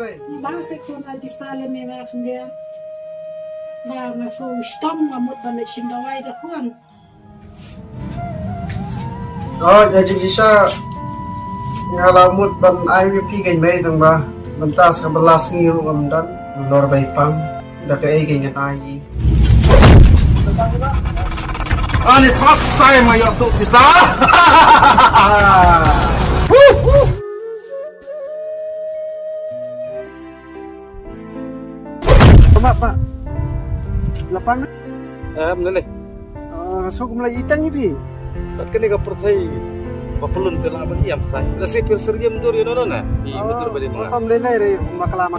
Base ko na di sala ni na kandia. Ba na so stam ngamut balik sing dawai da kuan. Oh, jadi siya ngalamot ban IVP kay may itong ba bantas ka balas ng iro kamdan lor bay pang daka ay kay nga tayo. Ani first time ayo tu bisa. Pak. Lapang. Menene. So kumulay itang ibi. Tat kani ka pertai papulun tela ba iyam tai. Lasi pir serjem dur yo nona. I betul bali mga. Pamlenay re makalama.